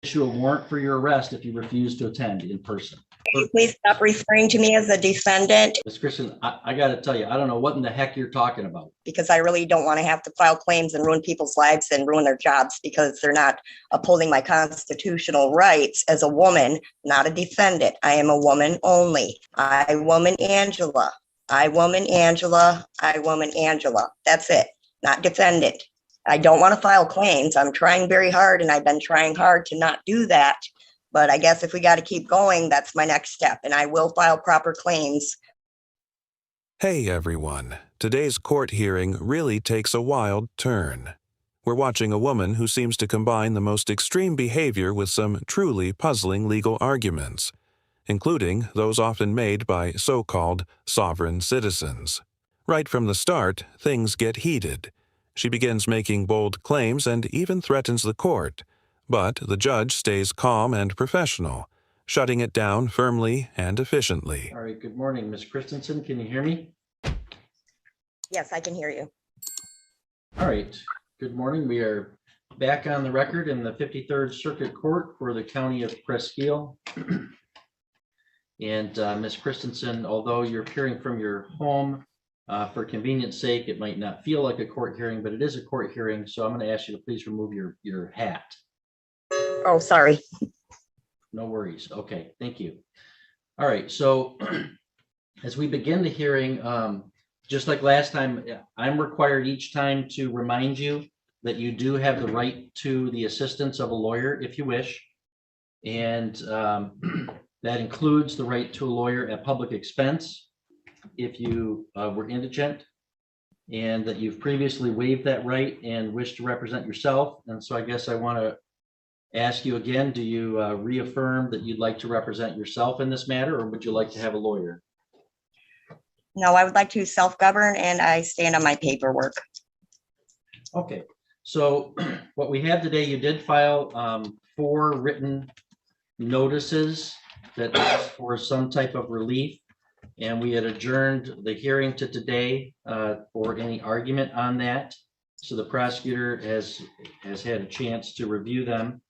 issue a warrant for your arrest if you refuse to attend in person. Can you please stop referring to me as a defendant? Ms. Christian, I got to tell you, I don't know what in the heck you're talking about. Because I really don't want to have to file claims and ruin people's lives and ruin their jobs because they're not upholding my constitutional rights as a woman, not a defendant. I am a woman only. I, woman Angela. I, woman Angela. I, woman Angela. That's it. Not defendant. I don't want to file claims. I'm trying very hard, and I've been trying hard to not do that. But I guess if we got to keep going, that's my next step, and I will file proper claims. Hey everyone, today's court hearing really takes a wild turn. We're watching a woman who seems to combine the most extreme behavior with some truly puzzling legal arguments, including those often made by so-called sovereign citizens. Right from the start, things get heated. She begins making bold claims and even threatens the court, but the judge stays calm and professional, shutting it down firmly and efficiently. All right, good morning, Ms. Christensen. Can you hear me? Yes, I can hear you. All right, good morning. We are back on the record in the 53rd Circuit Court for the County of Presqu'île. And Ms. Christensen, although you're appearing from your home, for convenience sake, it might not feel like a court hearing, but it is a court hearing. So I'm going to ask you to please remove your hat. Oh, sorry. No worries. Okay, thank you. All right, so as we begin the hearing, just like last time, I'm required each time to remind you that you do have the right to the assistance of a lawyer if you wish. And that includes the right to a lawyer at public expense if you were indigent, and that you've previously waived that right and wish to represent yourself. And so I guess I want to ask you again, do you reaffirm that you'd like to represent yourself in this matter, or would you like to have a lawyer? No, I would like to self-govern, and I stand on my paperwork. Okay, so what we have today, you did file 4 written notices that asked for some type of relief, and we had adjourned the hearing to today for any argument on that. So the prosecutor has had a chance to review them.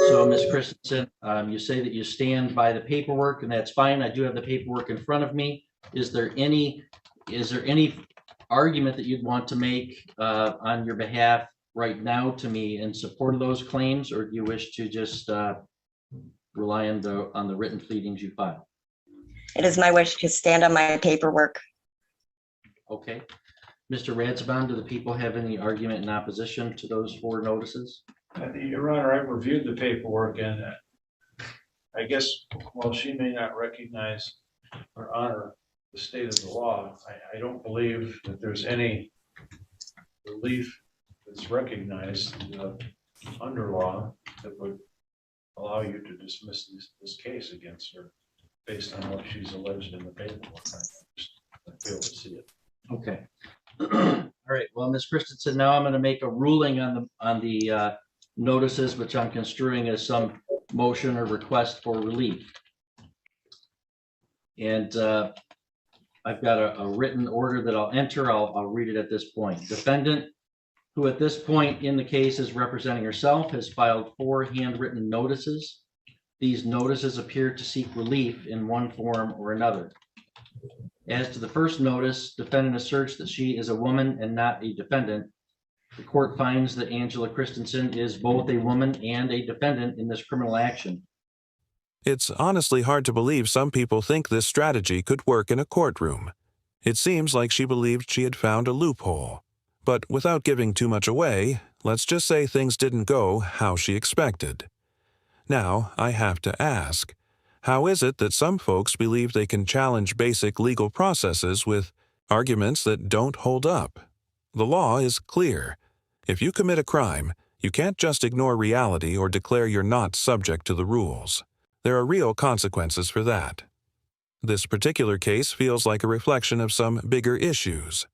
So Ms. Christensen, you say that you stand by the paperwork, and that's fine. I do have the paperwork in front of me. Is there any argument that you'd want to make on your behalf right now to me in support of those claims, or do you wish to just rely on the written pleadings you filed? It is my wish to stand on my paperwork. Okay. Mr. Radsbaum, do the people have any argument in opposition to those 4 notices? Your Honor, I've reviewed the paperwork, and I guess while she may not recognize or honor the state of the law, I don't believe that there's any relief that's recognized under law that would allow you to dismiss this case against her based on what she's alleged in the paperwork. I fail to see it. Okay. All right. Well, Ms. Christensen, now I'm going to make a ruling on the notices, which I'm construing as some motion or request for relief. And I've got a written order that I'll enter. I'll read it at this point. Defendant, who at this point in the case is representing herself, has filed 4 handwritten notices. These notices appear to seek relief in one form or another. As to the first notice, defendant asserts that she is a woman and not a defendant. The court finds that Angela Christensen is both a woman and a defendant in this criminal action. It's honestly hard to believe some people think this strategy could work in a courtroom. It seems like she believed she had found a loophole. But without giving too much away, let's just say things didn't go how she expected. Now, I have to ask, how is it that some folks believe they can challenge basic legal processes with arguments that don't hold up? The law is clear. If you commit a crime, you can't just ignore reality or declare you're not subject to the rules. There are real consequences for that. This particular case feels like a reflection of some bigger issues.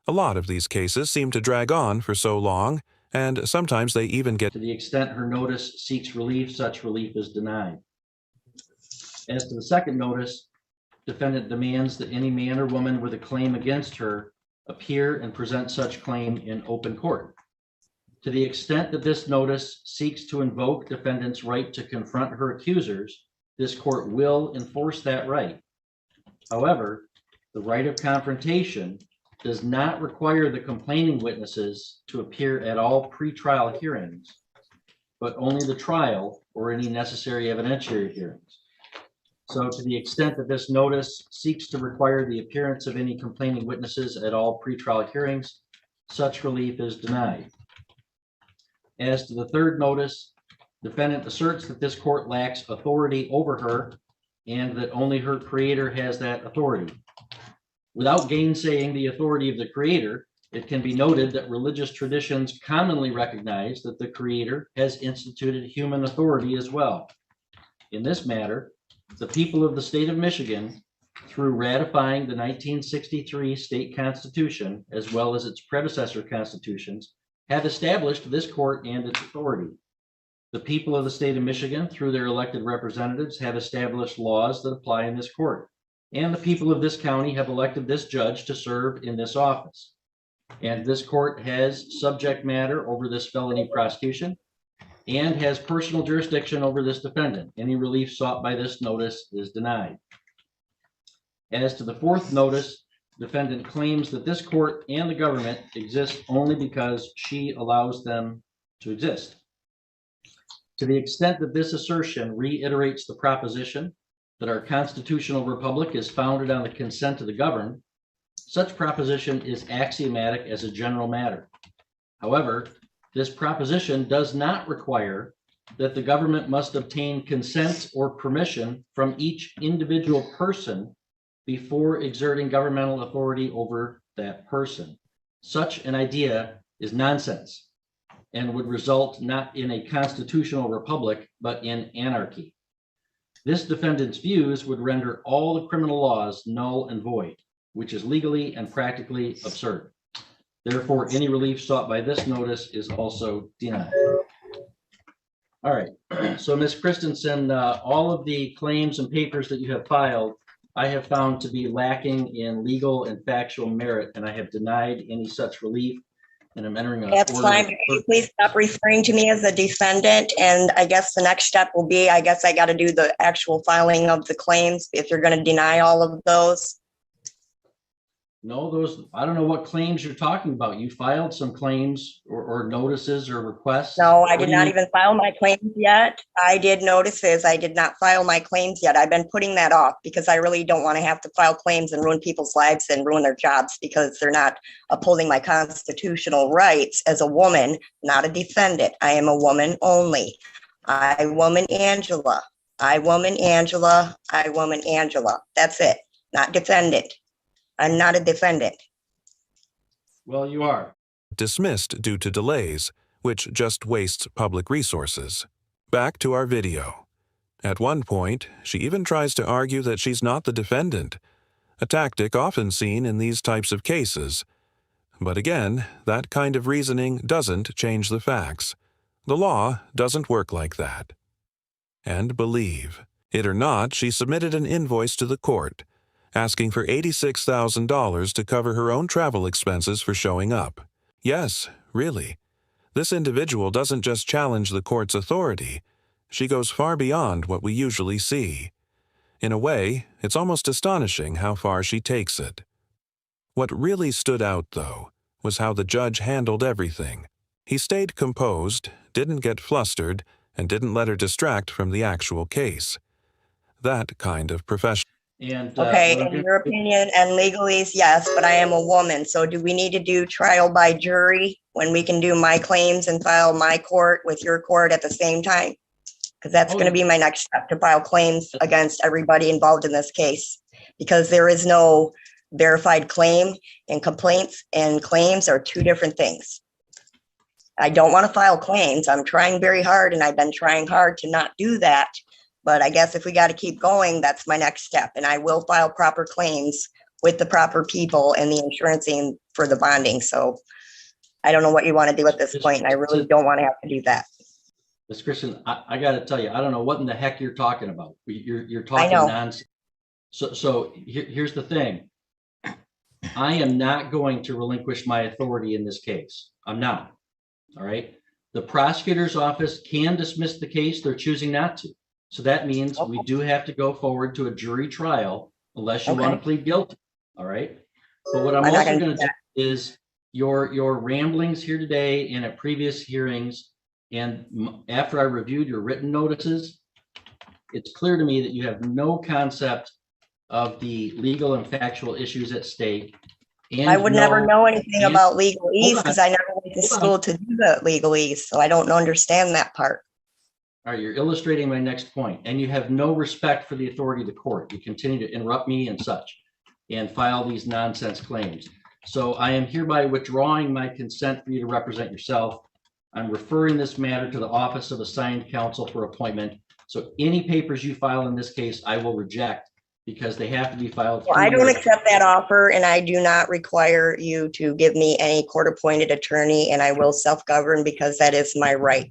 A lot of these cases seem to drag on for so long, and sometimes they even get... To the extent her notice seeks relief, such relief is denied. As to the second notice, defendant demands that any man or woman with a claim against her appear and present such claim in open court. To the extent that this notice seeks to invoke defendant's right to confront her accusers, this court will enforce that right. However, the right of confrontation does not require the complaining witnesses to appear at all pretrial hearings, but only the trial or any necessary evidentiary hearings. So to the extent that this notice seeks to require the appearance of any complaining witnesses at all pretrial hearings, such relief is denied. As to the third notice, defendant asserts that this court lacks authority over her and that only her creator has that authority. Without gainsaying the authority of the creator, it can be noted that religious traditions commonly recognize that the creator has instituted human authority as well. In this matter, the people of the state of Michigan, through ratifying the 1963 state constitution, as well as its predecessor constitutions, have established this court and its authority. The people of the state of Michigan, through their elected representatives, have established laws that apply in this court. And the people of this county have elected this judge to serve in this office. And this court has subject matter over this felony prosecution and has personal jurisdiction over this defendant. Any relief sought by this notice is denied. As to the fourth notice, defendant claims that this court and the government exist only because she allows them to exist. To the extent that this assertion reiterates the proposition that our constitutional republic is founded on the consent of the governed, such proposition is axiomatic as a general matter. However, this proposition does not require that the government must obtain consent or permission from each individual person before exerting governmental authority over that person. Such an idea is nonsense and would result not in a constitutional republic, but in anarchy. This defendant's views would render all the criminal laws null and void, which is legally and practically absurd. Therefore, any relief sought by this notice is also denied. All right, so Ms. Christensen, all of the claims and papers that you have filed, I have found to be lacking in legal and factual merit, and I have denied any such relief. And I'm entering a That's order. fine. Can you please stop referring to me as a defendant? And I guess the next step will be, I guess I got to do the actual filing of the claims if you're going to deny all of those. No, those, I don't know what claims you're talking about. You filed some claims or notices or requests. No, I What did do you not mean? even file my claims yet. I did notices. I did not file my claims yet. I've been putting that off because I really don't want to have to file claims and ruin people's lives and ruin their jobs because they're not upholding my constitutional rights as a woman, not a defendant. I am a woman only. I, woman Angela. I, woman Angela. I, woman Angela. That's it. Not defendant. I'm not a defendant. Well, you are. Dismissed due to delays, which just wastes public resources. Back to our video. At one point, she even tries to argue that she's not the defendant, a tactic often seen in these types of cases. But again, that kind of reasoning doesn't change the facts. The law doesn't work like that. And believe it or not, she submitted an invoice to the court, asking for $86,000 to cover her own travel expenses for showing up. Yes, really. This individual doesn't just challenge the court's authority. She goes far beyond what we usually see. In a way, it's almost astonishing how far she takes it. What really stood out, though, was how the judge handled everything. He stayed composed, didn't get flustered, and didn't let her distract from the actual case. That kind of professional. And Okay, what I'm in gonna your do- opinion and legalese, yes, but I am a woman. So do we need to do trial by jury when we can do my claims and file my court with your court at the same time? Because that's Oh, going to be my next step, to file claims against everybody involved in this case. Because there is no verified claim, and complaints and claims are two different things. I don't want to file claims. I'm trying very hard, and I've been trying hard to not do that. But I guess if we got to keep going, that's my next step. And I will file proper claims with the proper people and the insurancing for the bonding. So I don't know what you want to do at this point, and I really don't want to have to do that. Ms. Christian, I got to tell you, I don't know what in the heck you're talking about. You're talking know. nonsense. So here's the thing. I am not going to relinquish my authority in this case. I'm not. All right. The prosecutor's office can dismiss the case. They're choosing not to. So that means we do have to go forward to a jury trial unless you want to Okay. plead guilty. All right. But what I'm I'm not also gonna going do to do is your ramblings here today and at previous hearings, and after I reviewed your written notices, it's clear to me that you have no concept of the legal and factual issues at stake. And I would never know anything and- about legalese on. because I never went to Hold on. school to do the legalese, so I don't understand that part. All right, you're illustrating my next point, and you have no respect for the authority of the court. You continue to interrupt me and such, and file these nonsense claims. So I am hereby withdrawing my consent for you to represent yourself. I'm referring this matter to the Office of Assigned Counsel for appointment. So any papers you file in this case, I will reject because they have to be filed. Well, I through don't your- accept that offer, and I do not require you to give me any court-appointed attorney, and I will self-govern because that is my right.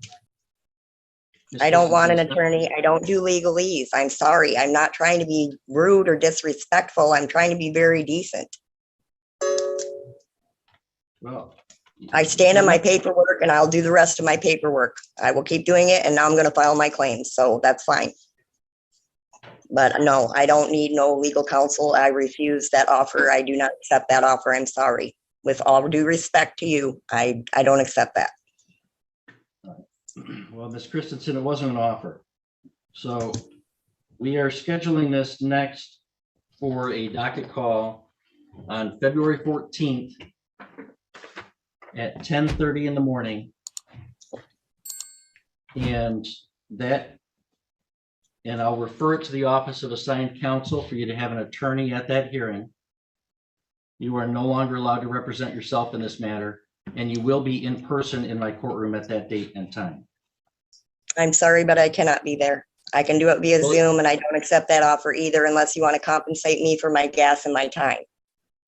Ms. I don't want an Christensen, attorney. I don't do legalese. I'm sorry. I'm not trying to be rude or disrespectful. I'm trying to be very decent. well, I stand on my paperwork and I'll do the rest of my paperwork. I will keep doing it, and now I'm going to file my claims, so that's fine. But no, I don't need no legal counsel. I refuse that offer. I do not accept that offer. I'm sorry. With all due respect to you, I don't accept that. Well, Ms. Christensen, it wasn't an offer. So we are scheduling this next for a docket call on February 14th at 10:30 in the morning. And I'll refer it to the Office of Assigned Counsel for you to have an attorney at that hearing. You are no longer allowed to represent yourself in this matter, and you will be in person in my courtroom at that date and time. I'm sorry, but I cannot be there. I can do it via Well- Zoom, and I don't accept that offer either unless you want to compensate me for my gas and my time.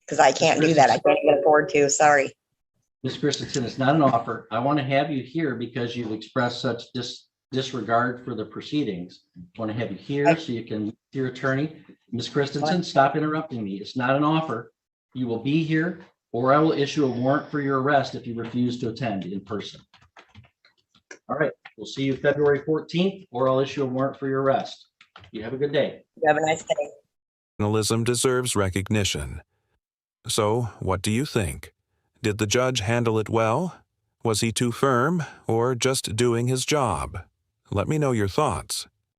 Because I can't do that. I can't even afford to. Sorry. Ms. Christensen, it's not an offer. I want to have you here because you've expressed such disregard for the proceedings. I want to have you here so you can, your attorney. Ms. Christensen, stop interrupting me. It's not an offer. You will be here, or I will issue a warrant for your arrest if you refuse to attend in person. All right, we'll see you February 14th, or I'll issue a warrant for your arrest. You have a good day. You have a nice day. Journalism deserves recognition. So, what do you think? Did the judge handle it well? Was he too firm, or just doing his job? Let me know your thoughts.